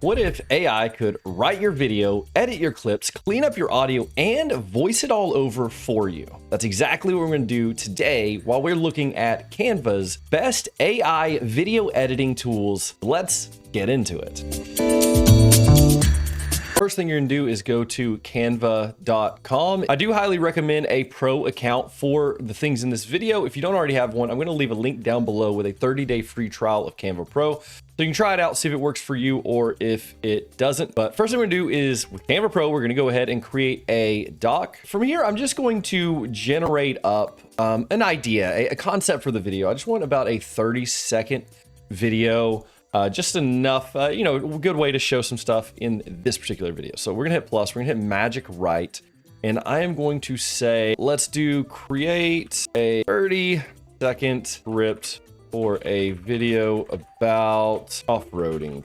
What if AI could write your video, edit your clips, clean up your audio, and voice it all over for you? That's exactly what we're going to do today while we're looking at Canva's best AI video editing tools. Let's get into it. First thing you're gonna do is go to canva.com. I do highly recommend a pro account for the things in this video. If you don't already have one, I'm gonna leave a link down below with a 30-day free trial of Canva Pro. So you can try it out, see if it works for you or if it doesn't. But first thing we're gonna do is with Canva Pro, we're gonna go ahead and create a doc. From here, I'm just going to generate up an idea, a concept for the video. I just want about a 30-second video. Just enough, a good way to show some stuff in this particular video. So we're gonna hit plus, we're gonna hit magic right, and I am going to say, let's do create a 30-second script for a video about off-roading.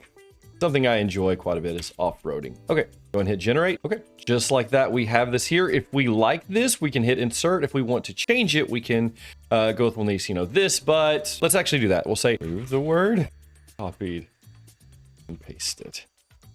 Something I enjoy quite a bit is off-roading. Okay, go and hit generate. Okay, just like that, we have this here. If we like this, we can hit insert. If we want to change it, we can go with one of these, this, but let's actually do that. We'll say, move the word. Copied and pasted.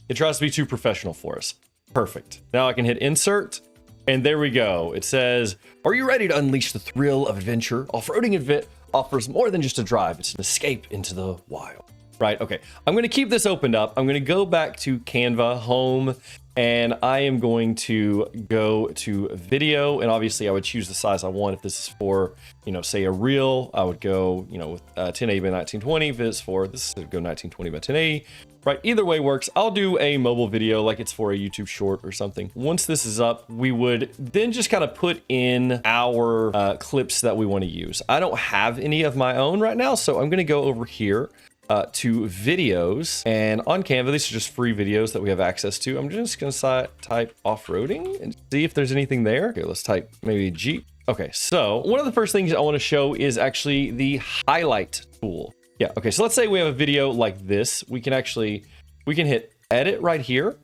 It tries to be too professional for us. Perfect. Now I can hit insert and there we go. It says, are you ready to unleash the thrill of adventure? Off-roading event offers more than just a drive. It's an escape into the wild. Right, okay. I'm gonna keep this opened up. I'm gonna go back to Canva home and I am going to go to video, and obviously I would choose the size I want. If this is for, say a reel, I would go, with 1080 by 1920. If it's for this, would go 1920 by 1080. Right, either way works. I'll do a mobile video like it's for a YouTube short or something. Once this is up, we would then just kind of put in our clips that we want to use. I don't have any of my own right now, so I'm gonna go over here to videos, and on Canva, these are just free videos that we have access to. I'm just gonna type off-roading and see if there's anything there. Okay, let's type maybe Jeep. Okay, so one of the first things I want to show is actually the highlight tool. Yeah, okay, so let's say we have a video like this. We can hit edit right here.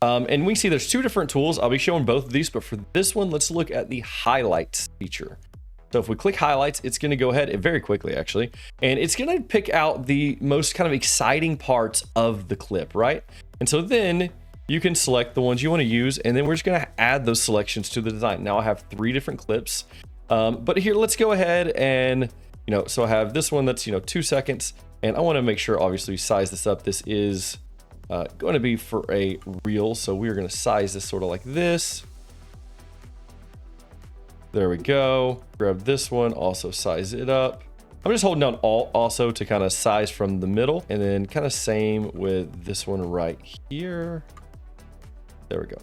And we see there's two different tools. I'll be showing both of these, but for this one, let's look at the highlights feature. So if we click highlights, it's going to go ahead very quickly, actually, and it's going to pick out the most kind of exciting parts of the clip, right? And so then you can select the ones you want to use, and then we're just going to add those selections to the design. Now I have 3 different clips, but here, let's go ahead and, so I have this one that's, 2 seconds, and I want to make sure, obviously, we size this up. This is going to be for a reel, so we're going to size this sort of like this. There we go. Grab this one, also size it up. I'm just holding down Alt also to kind of size from the middle, and then kind of same with this one right here. There we go.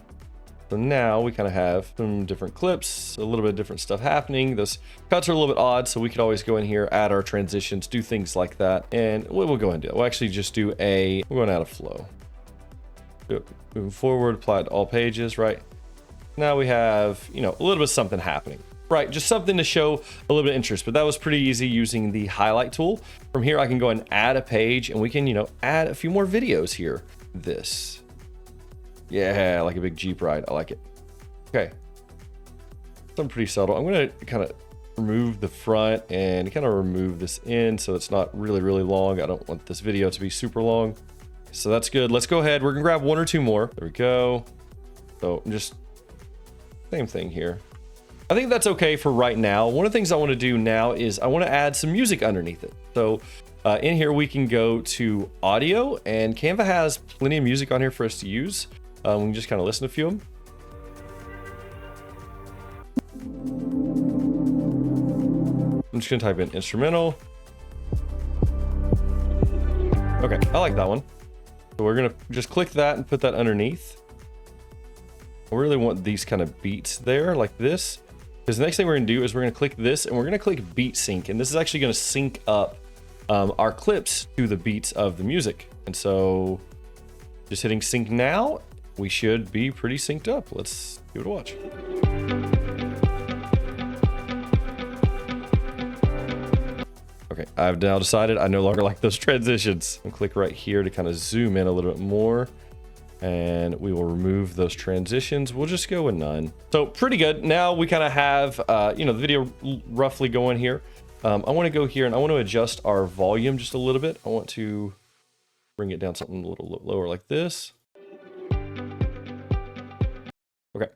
So now we kind of have some different clips, a little bit of different stuff happening. Those cuts are a little bit odd, so we could always go in here, add our transitions, do things like that. And we'll go and do it. We'll actually just do we're going out of flow. Moving forward, apply it to all pages, right? Now we have, a little bit of something happening, right? Just something to show a little bit of interest, but that was pretty easy using the highlight tool. From here, I can go and add a page, and we can, add a few more videos here. This. Yeah, like a big Jeep ride. I like it. Okay. Something pretty subtle. I'm going to kind of remove the front and kind of remove this end so it's not really, really long. I don't want this video to be super long. So that's good. Let's go ahead. We're going to grab 1 or 2 more. There we go. So just same thing here. I think that's okay for right now. One of the things I want to do now is I want to add some music underneath it. So in here, we can go to audio, and Canva has plenty of music on here for us to use. We can just kind of listen to a few of them. I'm just going to type in instrumental. Okay, I like that one. So we're going to just click that and put that underneath. I really want these kind of beats there like this, because the next thing we're going to do is we're going to click this and we're going to click beat sync, and this is actually going to sync up our clips to the beats of the music. And so just hitting sync now, we should be pretty synced up. Let's give it a watch. Okay, I've now decided I no longer like those transitions. I'll click right here to kind of zoom in a little bit more, and we will remove those transitions. We'll just go with none. So pretty good. Now we kind of have, the video roughly going here. I want to go here and I want to adjust our volume just a little bit. I want to bring it down something a little lower like this. Okay.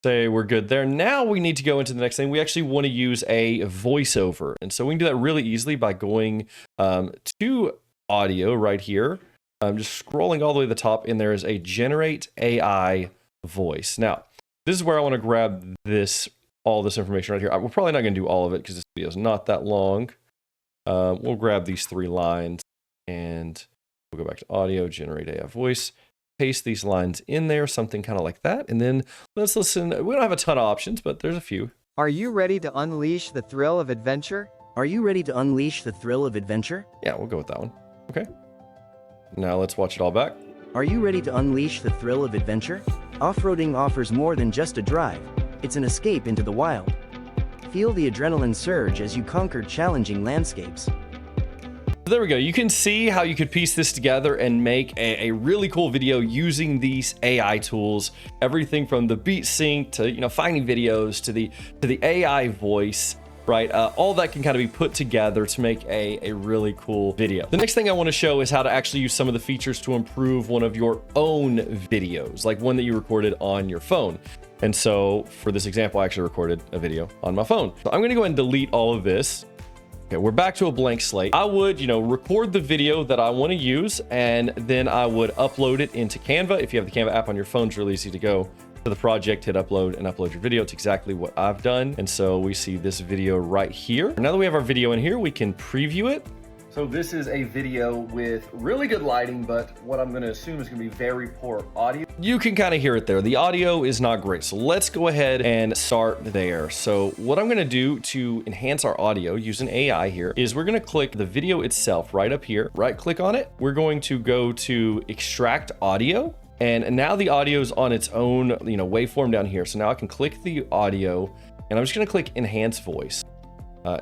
Say we're good there. Now we need to go into the next thing. We actually want to use a voiceover. And so we can do that really easily by going to audio right here. Just scrolling all the way to the top, and there is a generate AI voice. Now, this is where I want to grab all this information right here. We're probably not going to do all of it because this video is not that long. We'll grab these 3 lines and we'll go back to audio, generate AI voice. Paste these lines in there, something kind of like that. And then let's listen. We don't have a ton of options, but there's a few. Are you ready to unleash the thrill of adventure? Are you ready to unleash the thrill of adventure? Yeah, we'll go with that one. Okay. Now let's watch it all back. Are you ready to unleash the thrill of adventure? Off-roading offers more than just a drive. It's an escape into the wild. Feel the adrenaline surge as you conquer challenging landscapes. There we go. You can see how you could piece this together and make a really cool video using these AI tools. Everything from the beat sync to finding videos to the AI voice, right? All that can kind of be put together to make a really cool video. The next thing I want to show is how to actually use some of the features to improve one of your own videos, like one that you recorded on your phone. And so for this example, I actually recorded a video on my phone. So I'm going to go ahead and delete all of this. Okay, we're back to a blank slate. I would, record the video that I want to use, and then I would upload it into Canva. If you have the Canva app on your phone, it's really easy to go to the project, hit upload, and upload your video. It's exactly what I've done. And so we see this video right here. Now that we have our video in here, we can preview it. So this is a video with really good lighting, but what I'm going to assume is going to be very poor audio. You can kind of hear it there. The audio is not great. So let's go ahead and start there. So what I'm going to do to enhance our audio using AI here is we're going to click the video itself right up here, right click on it. We're going to go to extract audio. And now the audio is on its own, waveform down here. So now I can click the audio and I'm just going to click enhance voice.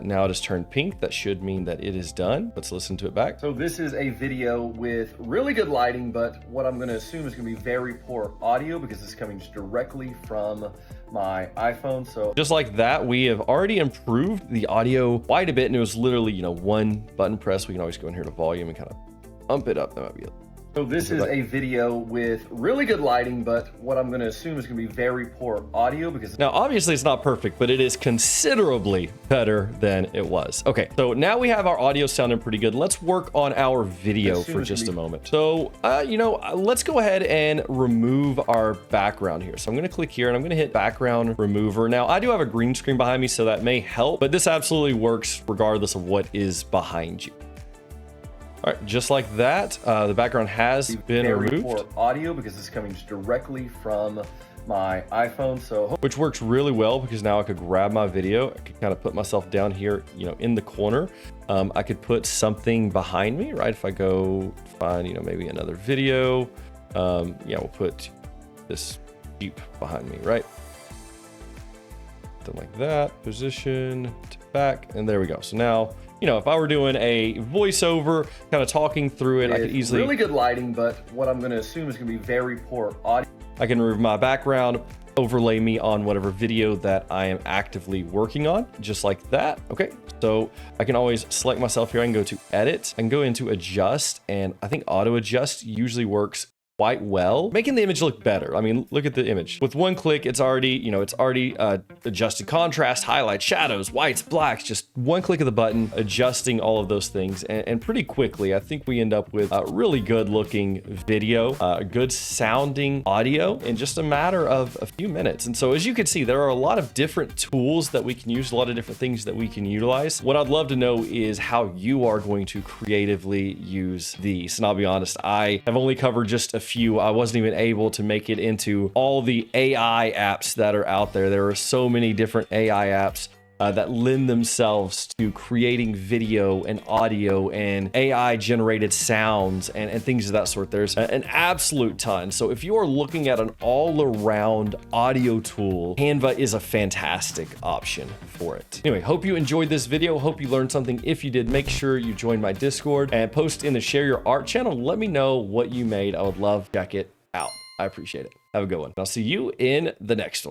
Now it has turned pink. That should mean that it is done. Let's listen to it back. So this is a video with really good lighting, but what I'm going to assume is going to be very poor audio because it's coming directly from my iPhone. So just like that, we have already improved the audio quite a bit, and it was literally, one button press. We can always go in here to volume and kind of bump it up. That might be it. So this is a video with really good lighting, but what I'm going to assume is going to be very poor audio because now obviously it's not perfect, but it is considerably better than it was. Okay, so now we have our audio sounding pretty good. Let's work on our video for just a moment. So, let's go ahead and remove our background here. So I'm going to click here and I'm going to hit background remover. Now I do have a green screen behind me, so that may help, but this absolutely works regardless of what is behind you. All right, just like that, the background has been removed. Poor audio because it's coming directly from my iPhone, which works really well because now I could grab my video. I could kind of put myself down here, in the corner. I could put something behind me, right? If I go find, maybe another video, we'll put this Jeep behind me, right? Something like that. Position to back, and there we go. So now, if I were doing a voiceover, kind of talking through it, I could easily... Really good lighting, but what I'm going to assume is going to be very poor audio. I can remove my background, overlay me on whatever video that I am actively working on, just like that. Okay, so I can always select myself here. I can go to edit, I can go into adjust, and I think auto adjust usually works quite well, making the image look better. I mean, look at the image. With one click, it's already, adjusted contrast, highlights, shadows, whites, blacks, just one click of the button, adjusting all of those things. And pretty quickly, I think we end up with a really good looking video, good sounding audio in just a matter of a few minutes. And so as you can see, there are a lot of different tools that we can use, a lot of different things that we can utilize. What I'd love to know is how you are going to creatively use these. And I'll be honest, I have only covered just a few. I wasn't even able to make it into all the AI apps that are out there. There are so many different AI apps that lend themselves to creating video and audio and AI generated sounds and things of that sort. There's an absolute ton. So if you are looking at an all-around audio tool, Canva is a fantastic option for it. Anyway, hope you enjoyed this video. Hope you learned something. If you did, make sure you join my Discord and post in the Share Your Art channel. Let me know what you made. I would love to check it out. I appreciate it. Have a good one. I'll see you in the next one.